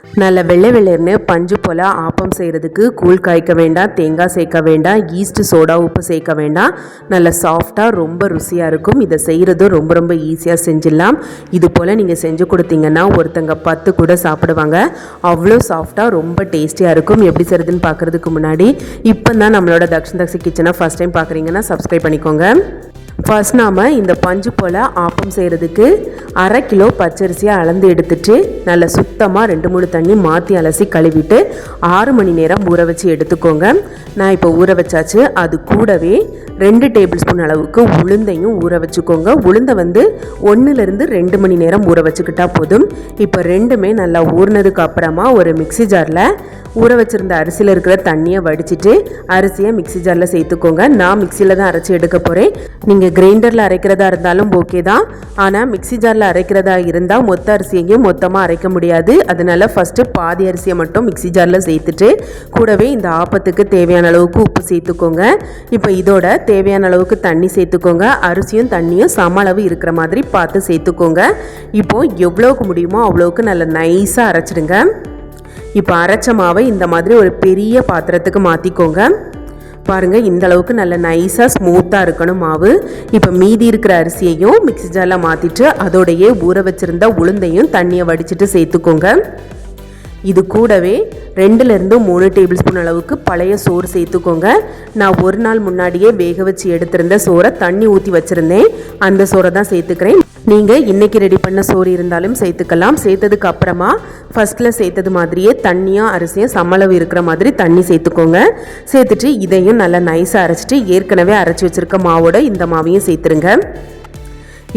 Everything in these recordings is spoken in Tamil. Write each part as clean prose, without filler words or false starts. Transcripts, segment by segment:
நல்ல வெள்ளை வெள்ளையர்னு பஞ்சு போல் ஆப்பம் செய்கிறதுக்கு கூழ் காய்க்க வேண்டாம், தேங்காய் சேர்க்க வேண்டாம், ஈஸ்ட்டு சோடா உப்பு சேர்க்க வேண்டாம். நல்ல சாஃப்டாக ரொம்ப ருசியாக இருக்கும். இதை செய்கிறதும் ரொம்ப ரொம்ப ஈஸியாக செஞ்சிடலாம். இது போல் நீங்கள் செஞ்சு கொடுத்தீங்கன்னா ஒருத்தங்க 10 கூட சாப்பிடுவாங்க. அவ்வளோ சாஃப்டாக ரொம்ப டேஸ்டியாக இருக்கும். எப்படி செய்கிறதுன்னு பார்க்குறதுக்கு முன்னாடி இப்போ தான் நம்மளோட தக்ஷி கிச்சனை ஃபஸ்ட் டைம் பார்க்குறீங்கன்னா சப்ஸ்கிரைப் பண்ணிக்கோங்க. ஃபர்ஸ்ட் நாம் இந்த பஞ்சு போல் ஆப்பம் செய்கிறதுக்கு 1/2 கிலோ பச்சரிசியை அளந்து எடுத்துட்டு நல்லா சுத்தமாக 2-3 தண்ணி மாற்றி அலசி கழுவிட்டு 6 மணி நேரம் ஊற வச்சு எடுத்துக்கோங்க. நான் இப்போ ஊற வச்சாச்சு. அது கூடவே 2 டேபிள் ஸ்பூன் அளவுக்கு உளுந்தையும் ஊற வச்சுக்கோங்க. உளுந்தை 1-2 மணி நேரம் ஊற வச்சுக்கிட்டா போதும். இப்போ ரெண்டுமே நல்லா ஊறினதுக்கு அப்புறமா ஒரு மிக்சி ஜாரில் ஊற வச்சுருந்த அரிசியில் இருக்கிற தண்ணியை வடிச்சிட்டு அரிசியை மிக்சி ஜாரில் சேர்த்துக்கோங்க. நான் மிக்சியில் தான் அரைச்சி எடுக்க போகிறேன். நீங்கள் கிரைண்டரில் அரைக்கிறதா இருந்தாலும் ஓகே தான். ஆனால் மிக்சி ஜாரில் அரைக்கிறதா இருந்தால் மொத்த அரிசியையும் மொத்தமாக அரைக்க முடியாது. அதனால் ஃபஸ்ட்டு பாதி அரிசியை மட்டும் மிக்சி ஜாரில் சேர்த்துட்டு கூடவே இந்த ஆப்பத்துக்கு தேவையான அளவுக்கு உப்பு சேர்த்துக்கோங்க. இப்போ இதோட தேவையான அளவுக்கு தண்ணி சேர்த்துக்கோங்க. அரிசியும் தண்ணியும் சம அளவு இருக்கிற மாதிரி பார்த்து சேர்த்துக்கோங்க. இப்போது எவ்வளோக்கு முடியுமோ அவ்வளோக்கு நல்லா நைஸாக அரைச்சிடுங்க. இப்போ அரைச்ச மாவை இந்த மாதிரி ஒரு பெரிய பாத்திரத்துக்கு மாற்றிக்கோங்க. பாருங்கள், இந்த அளவுக்கு நல்ல நைஸாக ஸ்மூத்தாக இருக்கணும் மாவு. இப்போ மீதி இருக்கிற அரிசியையும் மிக்ஸி ஜாரில் மாற்றிட்டு அதோடையே ஊற வச்சுருந்த உளுந்தையும் தண்ணியை வடிச்சிட்டு சேர்த்துக்கோங்க. இது கூடவே 2-3 டேபிள் ஸ்பூன் அளவுக்கு பழைய சோறு சேர்த்துக்கோங்க. நான் ஒரு நாள் முன்னாடியே வேக வச்சு எடுத்திருந்த சோறை தண்ணி ஊற்றி வச்சுருந்தேன். அந்த சோறை தான் சேர்த்துக்கிறேன். நீங்கள் இன்றைக்கி ரெடி பண்ண சோறு இருந்தாலும் சேர்த்துக்கலாம். சேர்த்ததுக்கு அப்புறமா ஃபஸ்ட்டில் சேர்த்தது மாதிரியே தண்ணியும் அரிசியும் சமளவு இருக்கிற மாதிரி தண்ணி சேர்த்துக்கோங்க. சேர்த்துட்டு இதையும் நல்லா நைஸாக அரைச்சிட்டு ஏற்கனவே அரைச்சி வச்சுருக்க மாவோட இந்த மாவையும் சேர்த்துருங்க.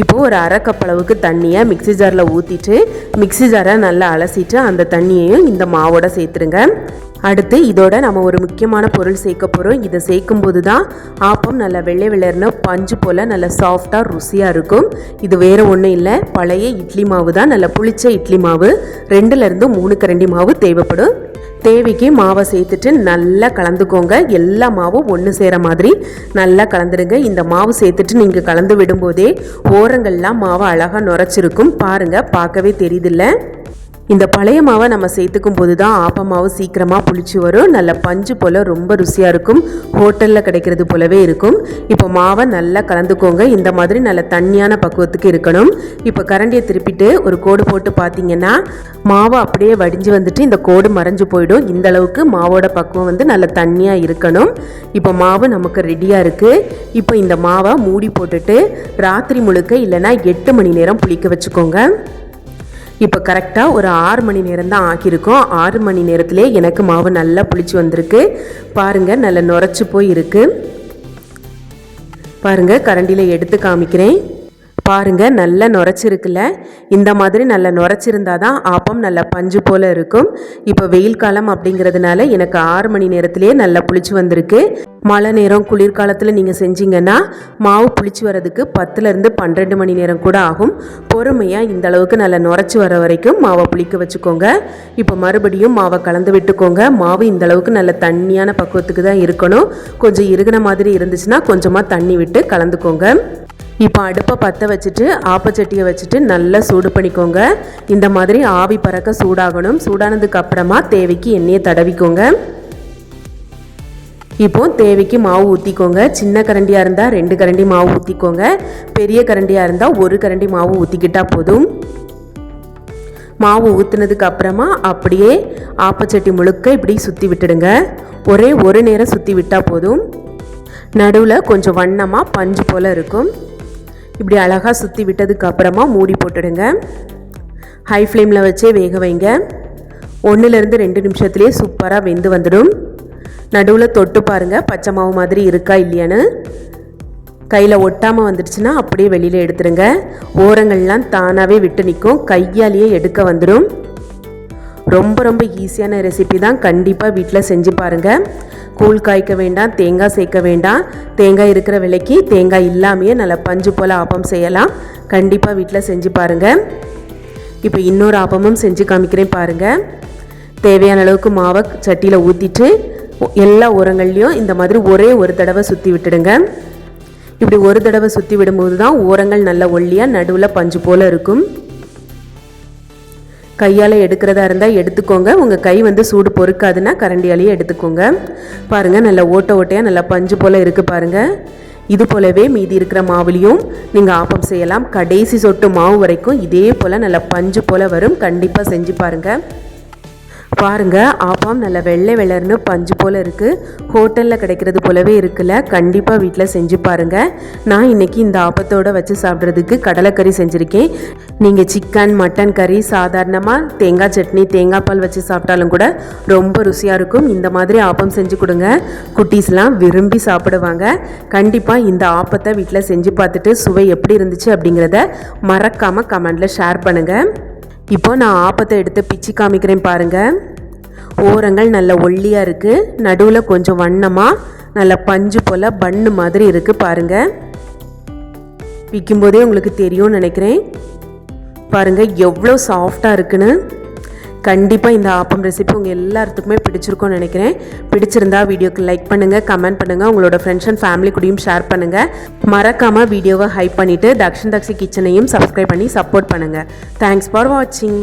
இப்போது ஒரு 1/2 கப் அளவுக்கு தண்ணியை மிக்சி ஜாரில் ஊற்றிட்டு மிக்சி ஜாரை நல்லா அலசிட்டு அந்த தண்ணியையும் இந்த மாவோட சேர்த்துருங்க. அடுத்து இதோட நம்ம ஒரு முக்கியமான பொருள் சேர்க்க போகிறோம். இதை சேர்க்கும்போது தான் ஆப்பம் நல்லா வெள்ளை வெள்ளையர்னு பஞ்சு போல் நல்லா சாஃப்டாக ருசியாக இருக்கும். இது வேறு ஒன்றும் இல்லை, பழைய இட்லி மாவு தான். நல்லா புளிச்ச இட்லி மாவு. 2-3 கரண்டி மாவு தேவைப்படும். தேவைக்கு மாவை சேர்த்துட்டு நல்லா கலந்துக்கோங்க. எல்லா மாவும் ஒன்று சேர மாதிரி நல்லா கலந்துடுங்க. இந்த மாவு சேர்த்துட்டு நீங்கள் கலந்து விடும்போதே ஓரங்கள்லாம் மாவை அழகாக நுரைச்சிருக்கும். பாருங்கள், பார்க்கவே தெரியுதில்ல. இந்த பழைய மாவை நம்ம சேர்த்துக்கும் போது தான் ஆப்ப மாவு சீக்கிரமாக புளிச்சு வரும். நல்ல பஞ்சு போல் ரொம்ப ருசியாக இருக்கும். ஹோட்டலில் கிடைக்கிறது போலவே இருக்கும். இப்போ மாவை நல்லா கலந்துக்கோங்க. இந்த மாதிரி நல்ல தண்ணியான பக்குவத்துக்கு இருக்கணும். இப்போ கரண்டியை திருப்பிட்டு ஒரு கோடு போட்டு பார்த்தீங்கன்னா மாவு அப்படியே வடிஞ்சு வந்துட்டு இந்த கோடு மறைஞ்சு போயிடும். இந்த அளவுக்கு மாவோட பக்குவம் நல்ல தண்ணியாக இருக்கணும். இப்போ மாவு நமக்கு ரெடியாக இருக்குது. இப்போ இந்த மாவை மூடி போட்டுட்டு ராத்திரி முழுக்க இல்லைன்னா 8 மணி நேரம் புளிக்க வச்சுக்கோங்க. இப்போ கரெக்டாக ஒரு 6 மணி நேரம் தான் ஆக்கியிருக்கோம். 6 மணி நேரத்திலே எனக்கு மாவு நல்லா புளிச்சு வந்திருக்கு. பாருங்கள், நல்லா நுரைச்சி போய் இருக்குது. பாருங்கள், கரண்டியில் எடுத்து காமிக்கிறேன். பாருங்கள், நல்லா நுரைச்சிருக்குல்ல. இந்த மாதிரி நல்லா நுரைச்சிருந்தா தான் ஆப்பம் நல்லா பஞ்சு போல் இருக்கும். இப்போ வெயில் காலம் அப்படிங்கிறதுனால எனக்கு 6 மணி நேரத்திலே நல்லா புளிச்சு வந்திருக்கு. மழை நேரம் குளிர்காலத்தில் நீங்கள் செஞ்சீங்கன்னா மாவு புளிச்சு வரதுக்கு 10-12 மணி நேரம் கூட ஆகும். பொறுமையாக இந்த அளவுக்கு நல்லா நுரைச்சி வர வரைக்கும் மாவை புளிக்க வச்சுக்கோங்க. இப்போ மறுபடியும் மாவை கலந்து விட்டுக்கோங்க. மாவு இந்த அளவுக்கு நல்ல தண்ணியான பக்குவத்துக்கு தான் இருக்கணும். கொஞ்சம் இறுகின மாதிரி இருந்துச்சுன்னா கொஞ்சமாக தண்ணி விட்டு கலந்துக்கோங்க. இப்போ அடுப்பை பற்ற வச்சுட்டு ஆப்பச்சட்டியை வச்சுட்டு நல்லா சூடு பண்ணிக்கோங்க. இந்த மாதிரி ஆவி பறக்க சூடாகணும். சூடானதுக்கு அப்புறமா தேவைக்கு எண்ணெயை தடவிக்கோங்க. இப்போ தேவைக்கு மாவு ஊற்றிக்கோங்க. சின்ன கரண்டியாக இருந்தால் 2 கரண்டி மாவு ஊற்றிக்கோங்க. பெரிய கரண்டியாக இருந்தால் 1 கரண்டி மாவு ஊற்றிக்கிட்டால் போதும். மாவு ஊற்றுனதுக்கு அப்புறமா அப்படியே ஆப்பச்சட்டி முழுக்க இப்படி சுற்றி விட்டுடுங்க. ஒரே ஒரு நேரம் சுற்றி விட்டால் போதும். நடுவில் கொஞ்சம் வண்ணமாக பஞ்சு போல் இருக்கும். இப்படி அழகாக சுற்றி விட்டதுக்கு அப்புறமா மூடி போட்டுடுங்க. ஹை ஃப்ளேமில் வச்சே வேக வைங்க. 1-2 நிமிஷத்துலேயே சூப்பராக வெந்து வந்துடும். நடுவில் தொட்டு பாருங்கள், பச்சை மாவு மாதிரி இருக்கா இல்லையான்னு. கையில் ஒட்டாமல் வந்துடுச்சுன்னா அப்படியே வெளியில் எடுத்துருங்க. ஓரங்கள்லாம் தானாகவே விட்டு நிற்கும். கையாலேயே எடுக்க வந்துடும். ரொம்ப ரொம்ப ஈஸியான ரெசிபி தான். கண்டிப்பாக வீட்டில் செஞ்சு பாருங்கள். கூழ் காய்க்க வேண்டாம், தேங்காய் சேர்க்க வேண்டாம். தேங்காய் இருக்கிற விலைக்கு தேங்காய் இல்லாமையே நல்லா பஞ்சு போல் ஆப்பம் செய்யலாம். கண்டிப்பாக வீட்டில் செஞ்சு பாருங்கள். இப்போ இன்னொரு ஆப்பமும் செஞ்சு காமிக்கிறேன் பாருங்கள். தேவையான அளவுக்கு மாவை சட்டியில் ஊற்றிட்டு எல்லா ஓரங்கள்லையும் இந்த மாதிரி ஒரே ஒரு தடவை சுற்றி விட்டுடுங்க. இப்படி ஒரு தடவை சுற்றி விடும்போது தான் ஓரங்கள் நல்ல ஒல்லியாக நடுவில் பஞ்சு போல் இருக்கும். கையால் எடுக்கிறதா இருந்தால் எடுத்துக்கோங்க. உங்கள் கை வந்து சூடு பொறுக்காதுன்னா கரண்டியாலேயே எடுத்துக்கோங்க. பாருங்கள், நல்லா ஓட்ட ஓட்டையாக நல்லா பஞ்சு போல் இருக்குது பாருங்கள். இது போலவே மீதி இருக்கிற மாவுலேயும் நீங்கள் ஆப்பம் செய்யலாம். கடைசி சொட்டு மாவு வரைக்கும் இதே போல் நல்லா பஞ்சு போல் வரும். கண்டிப்பாக செஞ்சு பாருங்கள். பாருங்கள், ஆப்பம் நல்லா வெள்ளை வெள்ளர்னு பஞ்சு போல் இருக்குது. ஹோட்டலில் கிடைக்கிறது போலவே இருக்குல்ல. கண்டிப்பாக வீட்டில் செஞ்சு பாருங்கள். நான் இன்றைக்கி இந்த ஆப்பத்தோடு வச்சு சாப்பிட்றதுக்கு கடலைக்கறி செஞ்சுருக்கேன். நீங்கள் சிக்கன் மட்டன் கறி சாதாரணமாக தேங்காய் சட்னி தேங்காய் பால் வச்சு சாப்பிட்டாலும் கூட ரொம்ப ருசியாக இருக்கும். இந்த மாதிரி ஆப்பம் செஞ்சு கொடுங்க, குட்டீஸ்லாம் விரும்பி சாப்பிடுவாங்க. கண்டிப்பாக இந்த ஆப்பத்தை வீட்டில் செஞ்சு பார்த்துட்டு சுவை எப்படி இருந்துச்சு அப்படிங்கிறத மறக்காமல் கமெண்டில் ஷேர் பண்ணுங்கள். இப்போ நான் ஆப்பத்தை எடுத்து பிச்சு காமிக்கிறேன் பாருங்கள். ஓரங்கள் நல்ல ஒல்லியாக இருக்குது, நடுவில் கொஞ்சம் வண்ணமாக நல்ல பஞ்சு போல் பன்னு மாதிரி இருக்குது பாருங்கள். பிக்கும்போதே உங்களுக்கு தெரியும்னு நினைக்கிறேன். பாருங்கள் எவ்வளோ சாஃப்டாக இருக்குன்னு. கண்டிப்பாக இந்த ஆப்பம் ரெசிபி உங்கள் எல்லாத்துக்குமே பிடிச்சிருக்கும்னு நினைக்கிறேன். பிடிச்சிருந்தா வீடியோக்கு லைக் பண்ணுங்கள், கமெண்ட் பண்ணுங்கள், உங்களோட ஃப்ரெண்ட்ஸ் அண்ட் ஃபேமிலி கூடயும் ஷேர் பண்ணுங்கள். மறக்காமல் வீடியோவை ஹைப் பண்ணிவிட்டு தக்ஷன் தக்ஷி கிச்சனையும் சப்ஸ்கிரைப் பண்ணி சப்போர்ட் பண்ணுங்கள். தேங்க்ஸ் ஃபார் வாட்சிங்.